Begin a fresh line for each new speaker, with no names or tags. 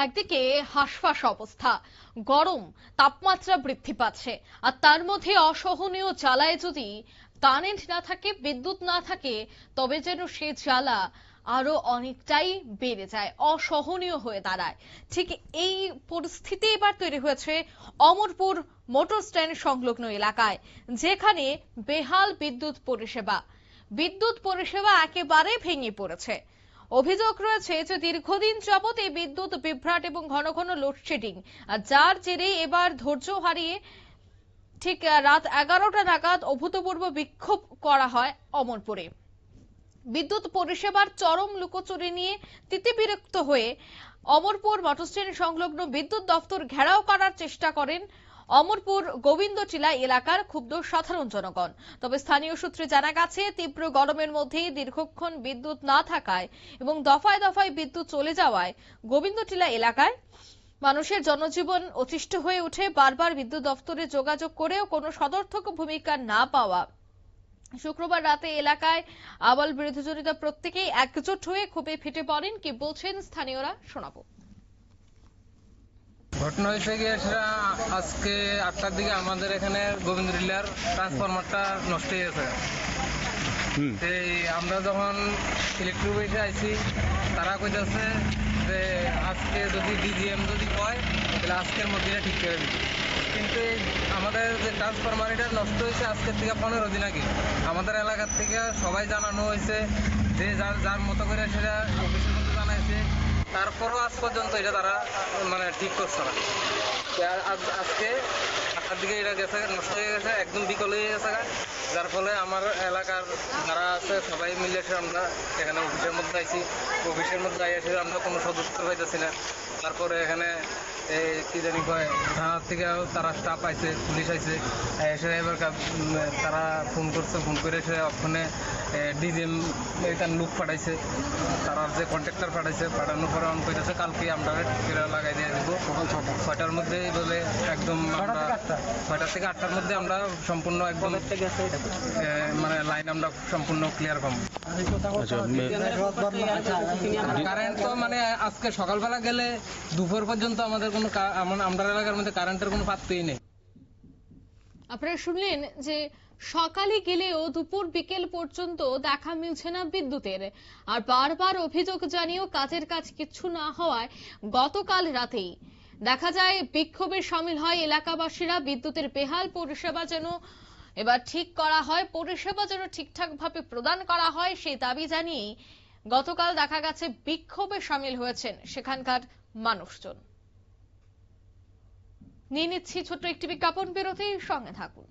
একদিকে হাঁসফাঁস অবস্থা, গরম তাপমাত্রা বৃদ্ধি পাচ্ছে, আর তার মধ্যে অসহনীয় জ্বালায় যদি কারেন্ট না থাকে, বিদ্যুৎ না থাকে, তবে যেন সে জ্বালা আরো অনেকটাই বেড়ে যায়, অসহনীয় হয়ে দাঁড়ায়। ঠিক এই পরিস্থিতি এবার তৈরি হয়েছে অমরপুর মোটর স্ট্যান্ড সংলগ্ন এলাকায়, যেখানে বেহাল বিদ্যুৎ পরিষেবা একেবারে ভেঙে পড়েছে। অভিযোগ রয়েছে যে দীর্ঘদিন যাবত এই বিদ্যুৎ বিভ্রাট এবং ঘন ঘন লোডশেডিং, যার জেরে এবার ধৈর্য হারিয়ে ঠিক রাত 11টা নাগাদ অভূতপূর্ব বিক্ষোভ করা হয় অমরপুরে। বিদ্যুৎ পরিষেবার চরম লুকোচুরি নিয়ে তিতিবিরক্ত হয়ে অমরপুর মোটরস্ট্যান্ড সংলগ্ন বিদ্যুৎ দপ্তর ঘেরাও করার চেষ্টা করেন অমরপুর গোবিন্দটিলা এলাকার ক্ষুব্ধ সাধারণ জনগণ। তবে স্থানীয় সূত্রে জানা গেছে, তীব্র গরমের মধ্যে দীর্ঘক্ষণ বিদ্যুৎ না থাকায় এবং দফায় দফায় বিদ্যুৎ চলে যাওয়ায় গোবিন্দটিলা এলাকায় মানুষের জনজীবন অতিষ্ঠ হয়ে ওঠে। বারবার বিদ্যুৎ দপ্তরে যোগাযোগ করেও কোনো সদর্থক ভূমিকা না পাওয়া শুক্রবার রাতে এলাকায় আবাল বৃদ্ধজনিতা প্রত্যেকেই একজোট হয়ে ক্ষোভে ফেটে পড়েন। কি বলছেন স্থানীয়রা, শোনাবো।
ঘটনা হয়েছে গিয়ে সেটা আজকে 8টার দিকে আমাদের এখানে গোবিন্দটিলার ট্রান্সফরমারটা নষ্ট হয়ে গেছে। এই আমরা যখন ইলেকট্রিক অফিসে আইছি, তারা কইতেছে যে আজকে যদি ডিজিএম যদি কয় তাহলে আজকের মধ্যে ঠিক করে দিবে। কিন্তু আমাদের যে ট্রান্সফরমার এটা নষ্ট হয়েছে আজকের থেকে 15 দিন আগে। আমাদের এলাকার থেকে সবাই জানানো হয়েছে, যে যার মতো করে সেটা অফিসের মধ্যে জানাইছে, তারপরও আজ পর্যন্ত এটা তারা ঠিক করছে না। আজকে 8টার দিকে এটা গেছে, নষ্ট হয়ে গেছে, একদম বিকল হয়ে গেছে, যার ফলে আমার এলাকার যারা আছে সবাই মিলে আমরা এখানে অফিসের মধ্যে আইছি। অফিসের মধ্যে এসে আমরা কোনো সদস্য পাইতেছি না। তারপরে এখানে কি জানি কয় থানার থেকে তারা স্টাফ আইছে, পুলিশ আইছে, এসে এবার তারা ফোন করছে, ফোন করে এসে ওখানে ডিজিএম এখানে লোক পাঠাইছে, তারা যে কন্ট্রাক্টর পাঠাইছে, পাঠানোর পরে অন কইতেছে কালকে আমরা লাগাই দিয়ে দেবো সকাল 6টার মধ্যে বলে। একদম 6টা থেকে 8টার মধ্যে আমরা সম্পূর্ণ একদম লাইন আমরা সম্পূর্ণ ক্লিয়ার পাবো। কারেন্ট তো আজকে সকালবেলা গেলে দুপুর পর্যন্ত আমাদের কোনো আমরা এলাকার মধ্যে কারেন্টের কোনো পাত্রই নেই।
আপনারা শুনলেন যে সকালে গেলেও দুপুর বিকেল পর্যন্ত দেখা মিলছে না বিদ্যুতের, আর বারবার অভিযোগ জানিয়েও কাজের কাজ কিছু না হওয়ায় গতকাল রাতেই দেখা যায় বিক্ষোভে সামিল হয় এলাকাবাসীরা। বিদ্যুতের বেহাল পরিষেবা যেন এবার ঠিক করা হয়, পরিষেবা যেন ঠিকঠাক ভাবে প্রদান করা হয়, সেই দাবি জানিয়ে গতকাল দেখা গেছে বিক্ষোভে সামিল হয়েছেন সেখানকার মানুষজন। নিয়ে নিচ্ছি ছোট্ট একটি বিজ্ঞাপন বিরতি, সঙ্গে থাকুন।